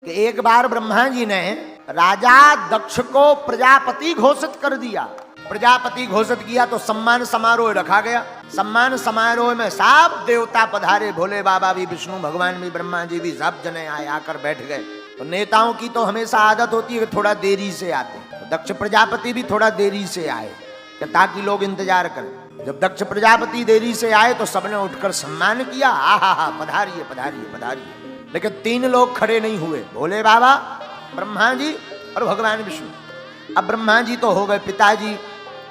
कि एक बार ब्रह्मा जी ने राजा दक्ष को प्रजापति घोषित कर दिया। प्रजापति घोषित किया तो सम्मान समारोह रखा गया। सम्मान समारोह में सब देवता पधारे, भोले बाबा भी, विष्णु भगवान भी, ब्रह्मा जी भी, सब जने आए, आकर बैठ गए। तो नेताओं की तो हमेशा आदत होती है कि थोड़ा देरी से आते, तो दक्ष प्रजापति भी थोड़ा देरी से आए ताकि लोग इंतजार करें। जब दक्ष प्रजापति देरी से आए तो सबने उठकर सम्मान किया, आहा पधारिए पधारिए पधारिए। लेकिन तीन लोग खड़े नहीं हुए, भोले बाबा, ब्रह्मा जी और भगवान विष्णु। अब ब्रह्मा जी तो हो गए पिताजी,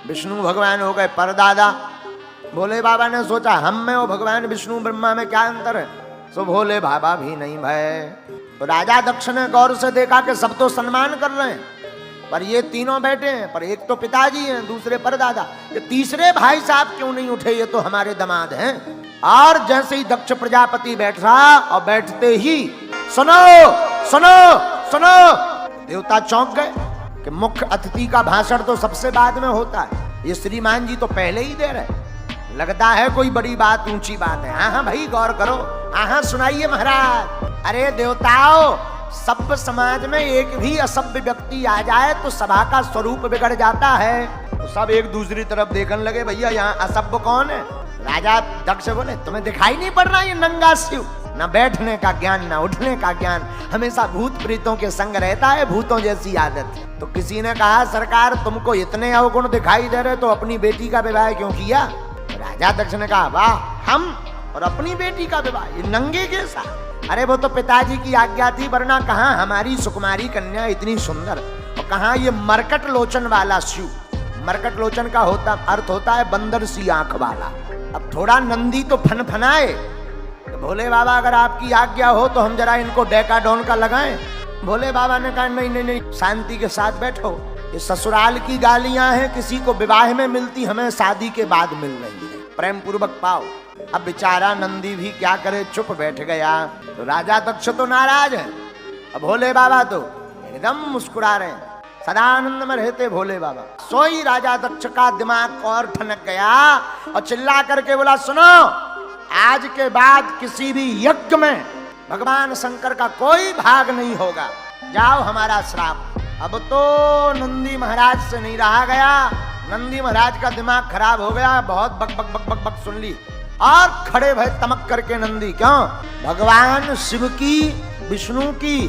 विष्णु भगवान हो गए परदादा। भोले बाबा ने सोचा हम में और भगवान विष्णु ब्रह्मा में क्या अंतर है, सो भोले बाबा भी नहीं भय। तो राजा दक्ष ने गौर से देखा कि सब तो सम्मान कर रहे हैं, पर ये तीनों बैठे हैं, पर एक तो पिताजी हैं, दूसरे परदादा, ये तीसरे भाई साहब क्यों नहीं उठे, ये तो हमारे दामाद हैं। और जैसे ही दक्ष प्रजापति बैठ रहा और बैठते ही सुनो सुनो सुनो, देवता चौंक गए कि मुख्य अतिथि का भाषण तो सबसे बाद में होता है, ये श्रीमान जी तो पहले ही दे रहे, लगता है कोई बड़ी बात, ऊंची बात है। हाँ भाई गौर करो, हाँ सुनाइए महाराज। अरे देवताओं, सभ्य समाज में एक भी असभ्य व्यक्ति आ जाए तो सभा का स्वरूप बिगड़ जाता है। तो सब एक दूसरी तरफ देखने लगे, भैया यहाँ असभ्य कौन है। राजा दक्ष बोले तुम्हें दिखाई नहीं पड़ रहा ये नंगा शिव, न बैठने का ज्ञान न उठने का ज्ञान, हमेशा भूत प्रीतों के संग रहता है, भूतों जैसी आदत। तो किसी ने कहा सरकार तुमको इतने अवगुण दिखाई दे रहे तो अपनी बेटी का विवाह क्यों किया। राजा दक्ष ने कहा वाह, हम और अपनी बेटी का विवाह, ये नंगे के साथ। अरे वो तो पिताजी की आज्ञा थी, वरना कहाँ हमारी सुकुमारी कन्या इतनी सुंदर, और कहाँ ये मरकट लोचन वाला शिव। मरकट लोचन का अर्थ होता है बंदर सी आंख वाला। अब थोड़ा नंदी तो फनफनाए, तो भोले बाबा अगर आपकी आज्ञा हो तो हम जरा इनको डेकाडोन का लगाएं। भोले बाबा ने कहा नहीं नहीं नहीं, शांति के साथ बैठो, ये ससुराल की गालियां हैं, किसी को विवाह में मिलती, हमें शादी के बाद मिल रही है, प्रेम पूर्वक पाओ। अब बेचारा नंदी भी क्या करे, चुप बैठ गया। तो राजा दक्ष तो नाराज है, अब भोले बाबा तो एकदम मुस्कुरा रहे हैं, सदा आनंद में रहते भोले बाबा। सोई राजा दक्ष का दिमाग और ठनक गया और चिल्ला करके बोला सुनो, आज के बाद किसी भी यज्ञ में भगवान शंकर का कोई भाग नहीं होगा, जाओ हमारा श्राप। अब तो नंदी महाराज से नहीं रहा गया, नंदी महाराज का दिमाग खराब हो गया, बहुत बक बक बक बक बक सुन ली और खड़े भय तमक करके नंदी, क्यों भगवान शिव की, विष्णु की,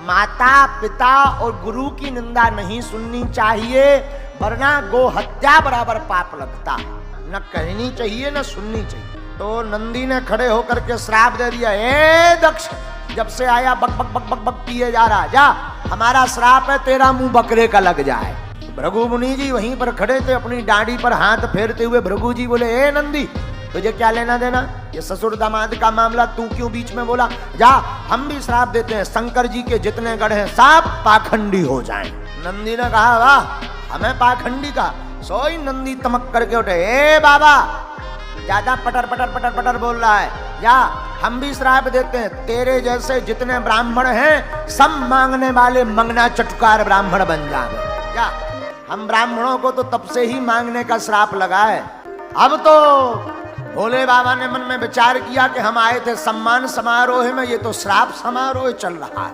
माता पिता और गुरु की निंदा नहीं सुननी चाहिए, वरना गो हत्या बराबर पाप लगता, न कहनी चाहिए न सुननी चाहिए। तो नंदी ने खड़े होकर के श्राप दे दिया, ए दक्ष, जब से आया बक बक बक बक बक पिए जा रहा, जा हमारा श्राप है तेरा मुंह बकरे का लग जाए। भृगु मुनि जी वहीं पर खड़े थे, अपनी डांडी पर हाथ फेरते हुए भृगु जी बोले ए नंदी, तुझे क्या लेना देना, ये ससुर दामाद का मामला, तू क्यों बीच में बोला, जा हम भी श्राप देते हैं, शंकर जी के जितने गढ़ हैं सब पाखंडी हो जाएं। नंदी ने कहा वाह, हमें पाखंडी का। सोई नंदी तमक करके उठे, ए बाबा ज्यादा पटर पटर पटर पटर बोल रहा है, जा हम भी श्राप देते हैं, तेरे जैसे जितने ब्राह्मण हैं सब मांगने वाले मंगना चटकार ब्राह्मण बन जाए। जा, हम ब्राह्मणों को तो तब से ही मांगने का श्राप लगा है। अब तो भोले बाबा ने मन में विचार किया कि हम आए थे सम्मान समारोह में, ये तो श्राप समारोह चल रहा है,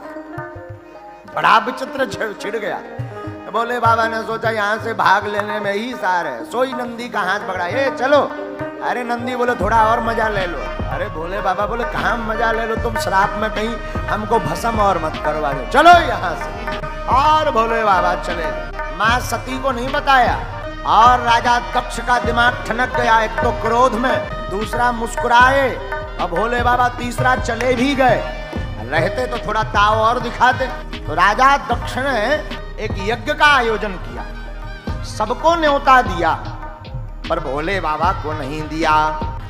बड़ा विचित्र छिड़ गया। भोले बाबा ने सोचा यहाँ से भाग लेने में ही सार है, सोई नंदी का हाथ पकड़ा, ये चलो। अरे नंदी बोले थोड़ा और मजा ले लो। अरे भोले बाबा बोले कहाँ मजा ले लो, तुम श्राप में कहीं हमको भस्म और मत करवा दो, चलो यहाँ से। और भोले बाबा चले, माँ सती को नहीं बताया, और राजा दक्ष का दिमाग ठनक गया, एक तो क्रोध में, दूसरा मुस्कुराए, अब भोले बाबा तीसरा चले भी गए, रहते तो थोड़ा ताव और दिखाते। तो राजा दक्ष ने एक यज्ञ का आयोजन किया, सबको न्योता दिया, पर भोले बाबा को नहीं दिया।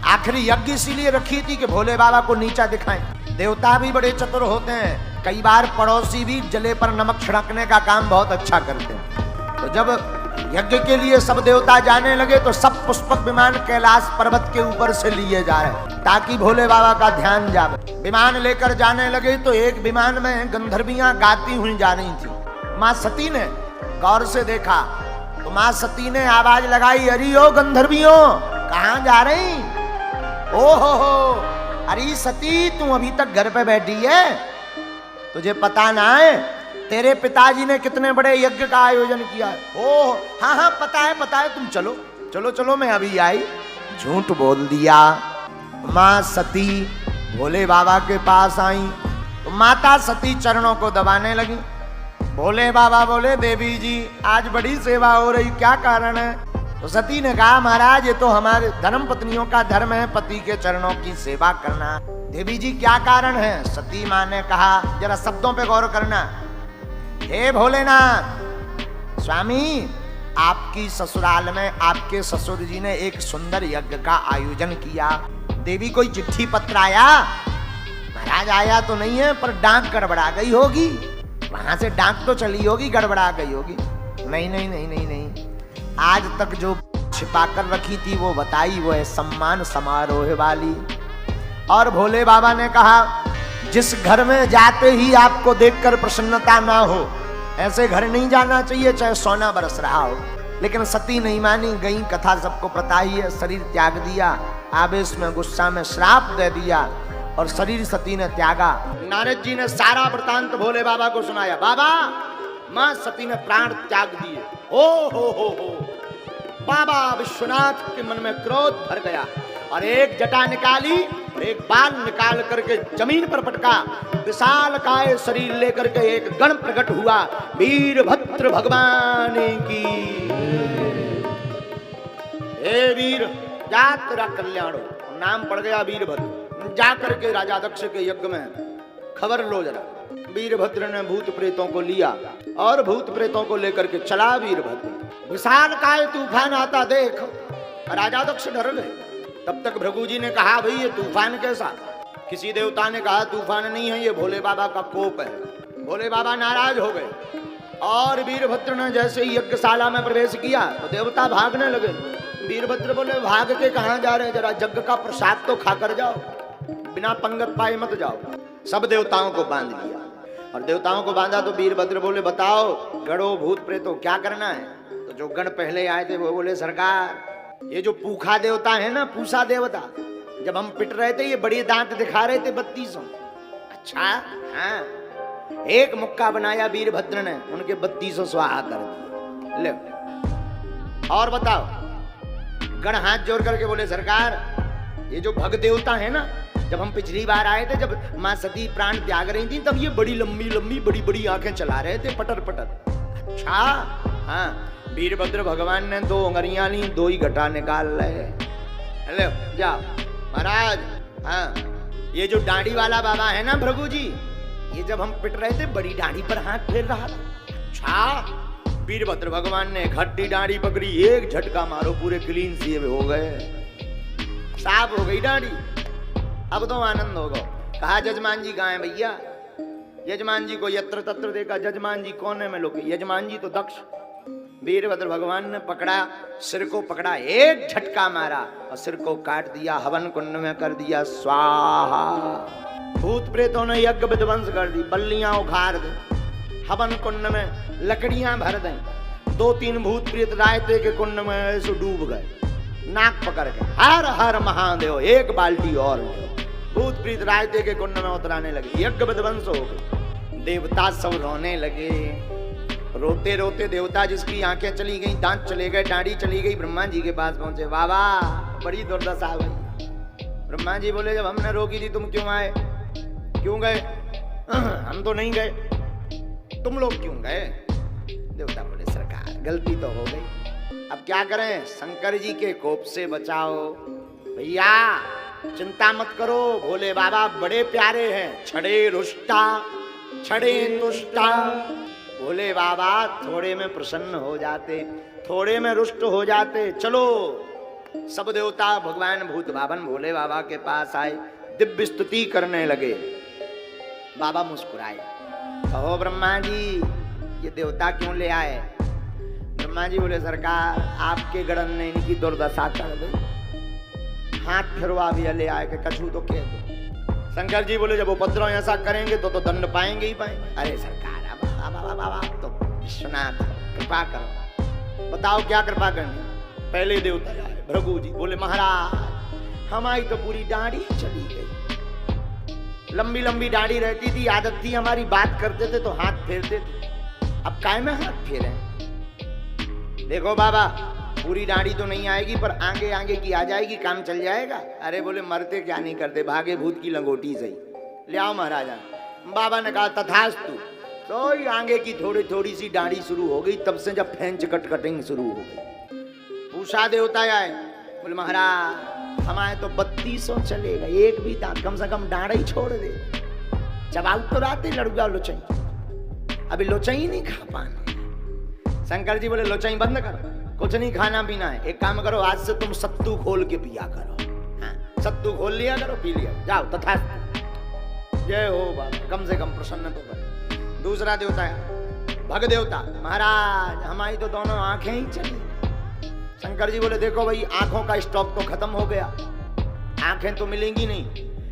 आखिरी यज्ञ इसीलिए रखी थी कि भोले बाबा को नीचा दिखाएं। देवता भी बड़े चतुर होते हैं, कई बार पड़ोसी भी जले पर नमक छिड़कने का काम बहुत अच्छा करते हैं। तो जब यज्ञ के लिए सब देवता जाने लगे तो सब पुष्पक विमान कैलाश पर्वत के ऊपर से लिए जा रहे ताकि भोले बाबा का ध्यान जावे। विमान लेकर जाने लगे तो एक विमान में गंधर्वियां गाती हुई जा रही थी। माँ सती ने गौर से देखा तो माँ सती ने आवाज लगाई, अरे ओ गंधर्वियों कहाँ जा रही, ओ हो, अरे सती तू अभी तक घर पे बैठी है। तुझे पता ना है तेरे पिताजी ने कितने बड़े यज्ञ का आयोजन किया है? ओ हाँ हाँ पता है, तुम चलो चलो चलो, मैं अभी आई। झूठ बोल दिया। माँ सती भोले बाबा के पास आई तो माता सती चरणों को दबाने लगी। भोले बाबा बोले, देवी जी आज बड़ी सेवा हो रही, क्या कारण है? तो सती ने कहा, महाराज ये तो हमारे धर्म पत्नियों का धर्म है, पति के चरणों की सेवा करना। देवी जी क्या कारण है? सती माँ ने कहा, जरा शब्दों पे गौर करना। हे भोलेनाथ स्वामी, आपकी ससुराल में आपके ससुर जी ने एक सुंदर यज्ञ का आयोजन किया। देवी कोई चिट्ठी पत्र आया? महाराज आया तो नहीं है, पर डाक गड़बड़ा गई होगी, वहां से डाक तो चली होगी, गड़बड़ा गई होगी। नहीं नहीं नहीं नहीं नहीं, आज तक जो छिपा कर रखी थी वो बताई, वो है सम्मान समारोह वाली। और भोले बाबा ने कहा, जिस घर में जाते ही आपको देखकर प्रसन्नता ना हो, ऐसे घर नहीं जाना चाहिए, चाहे सोना बरस रहा हो। लेकिन सती नहीं मानी, गई, कथा सबको पता ही है, शरीर त्याग दिया, आवेश में गुस्सा में श्राप दे दिया और शरीर सती ने त्यागा। नारद जी ने सारा वृतांत भोले बाबा को सुनाया। बाबा, मां सती ने प्राण त्याग दिए। हो बाबा विश्वनाथ के मन में क्रोध भर गया और एक जटा निकाली और एक बाल निकाल करके जमीन पर पटका। विशाल काय शरीर लेकर के एक गण प्रकट हुआ, वीरभद्र भगवान की। हे वीर, जा तेरा कल्याण हो। नाम पड़ गया वीरभद्र। जाकर के राजा दक्ष के यज्ञ में खबर लो जरा। वीरभद्र ने भूत प्रेतों को लिया और भूत प्रेतों को लेकर के चला वीरभद्र। विशाल काय तूफान आता देख राजा दक्ष डर गए। तब तक भृगु जी ने कहा, भाई ये तूफान कैसा? किसी देवता ने कहा तूफान नहीं है, ये भोले बाबा का कोप है। भोले बाबा नाराज हो गए और वीरभद्र ने जैसे ही यज्ञशाला में प्रवेश किया तो देवता भागने लगे। वीरभद्र बोले, भाग के कहां जा रहे हैं? जरा यज्ञ का प्रसाद तो खाकर जाओ, बिना पंगत पाए मत जाओ। सब देवताओं को बांध लिया और देवताओं को बांधा तो वीरभद्र बोले, बताओ गणों भूत प्रेतों क्या करना है? तो जो गण पहले आए थे वो बोले, सरकार ये जो पूखा देवता है ना, पूसा देवता, जब हम पिट रहे थे ये बड़ी दांत दिखा रहे थे 3200। अच्छा हाँ, एक मुक्का बनाया वीरभद्र ने, उनके 3200 स्वाहा कर दिए। ले और बताओ। गण हाथ जोड़ करके बोले, सरकार ये जो भग देवता है ना, जब हम पिछली बार आए थे, जब माँ सती प्राण त्याग रही थी, तब ये बड़ी लंबी लंबी बड़ी बड़ी आंखें चला रहे थे, पटर पटर। अच्छा हाँ, वीरभद्र भगवान ने 2 अंगुरियां ली, 2 ही घटा निकाल रहे। हेलो जाओ महाराज। हाँ, ये जो दाढ़ी वाला बाबा है ना भृगु जी, ये जब हम पिट रहे थे बड़ी दाढ़ी पर हाथ फेर रहा था। अच्छा, वीरभद्र भगवान ने खट्टी दाढ़ी पकड़ी, एक झटका मारो, पूरे क्लीन सीए हो गए, साफ हो गई दाढ़ी। अब तो आनंद होगा। कहा जजमान जी कहाँ है भैया? यजमान जी को यत्र तत्र देखा, जजमान जी कोने में लोग, यजमान जी तो दक्ष। वीरभद्र भगवान ने पकड़ा, सिर को पकड़ा, एक झटका मारा और सिर को काट दिया, हवन कुंड में कर दिया स्वाहा। भूत प्रेतों ने यज्ञ विध्वंस कर दी, बल्लियां उखाड़ दी, हवन कुंड में लकड़ियां भर दी। 2-3 भूत प्रेत रायते के कुंड में ऐसे डूब गए, नाक पकड़ के हर हर महादेव, एक बाल्टी और भूत प्रेत रायते के कुंड में उतराने लगे। यज्ञ विध्वंस हो गए। देवता सब रोने लगे। रोते रोते देवता जिसकी आंखें चली गई, दांत चले गए, दाढ़ी चली गई, ब्रह्मा जी के पास पहुंचे। बाबा बड़ी दुर्दशा हुई। ब्रह्मा जी बोले, जब हमने रोकी थी तुम क्यों आए? क्यों गए? हम तो नहीं गए, तुम लोग क्यों गए? देवता बोले, सरकार गलती तो हो गई, अब क्या करें? शंकर जी के कोप से बचाओ। भैया चिंता मत करो, भोले बाबा बड़े प्यारे हैं, छड़े रुष्टा छड़े तुष्टा। भोले बाबा थोड़े में प्रसन्न हो जाते, थोड़े में रुष्ट हो जाते। चलो, सब देवता भगवान भूत बाबन भोले बाबा के पास आए, दिव्य स्तुति करने लगे। बाबा मुस्कुराए, कहो ब्रह्मा जी ये देवता क्यों ले आए? ब्रह्मा जी बोले, सरकार आपके गणन ने इनकी दुर्दशा कर दी, हाथ फिरवा भी ले आए कि कछू तो कह दो। शंकर जी बोले, जब उपद्रव ऐसा करेंगे तो दंड पाएंगे ही पाएंगे। अरे सरकार बाबा तो विश्वनाथ कृपा करो, बताओ क्या कृपा करनी? पहले देवता आए, भृगु जी बोले, महाराज हमारी तो पूरी दाढ़ी चली गई, लंबी लंबी दाढ़ी रहती थी, आदत थी हमारी, बात करते थे तो हाथ फेरते थे। अब काय में हाथ फेरे? देखो बाबा, पूरी दाढ़ी तो नहीं आएगी पर आगे आगे की आ जाएगी, काम चल जाएगा। अरे बोले मरते क्या नहीं करते, भागे भूत की लंगोटी सही, ले आओ महाराजा। बाबा ने कहा तथास्तु। तो ये आगे की थोड़ी थोड़ी सी दाढ़ी शुरू हो गई, तब से जब फ्रेंच कटिंग शुरू हो गई। पूछा देवता आए, बोले महाराज हमारे तो 3200 चलेगा, एक भी दांत, कम से कम दाढ़ी छोड़ दे। चबाऊ तो राते लड़ुआ लोचई, अभी लोचई नहीं खा पाने। शंकर जी बोले लोचई बंद करो, कुछ नहीं खाना पीना है, एक काम करो आज से तुम सत्तू खोल के पिया करो। हाँ, सत्तू खोल लिया करो, पी लिया जाओ, तथास्तु। जय हो बाबा, कम से कम प्रसन्न तो कर। दूसरा देवता है भग देवता, महाराज हमारी तो दोनों आंखें ही चली। शंकर जी बोले देखो भाई, आंखों का स्टॉक तो खत्म हो गया, आंखें तो मिलेंगी नहीं,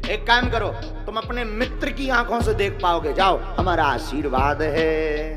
एक काम करो तुम अपने मित्र की आंखों से देख पाओगे, जाओ हमारा आशीर्वाद है।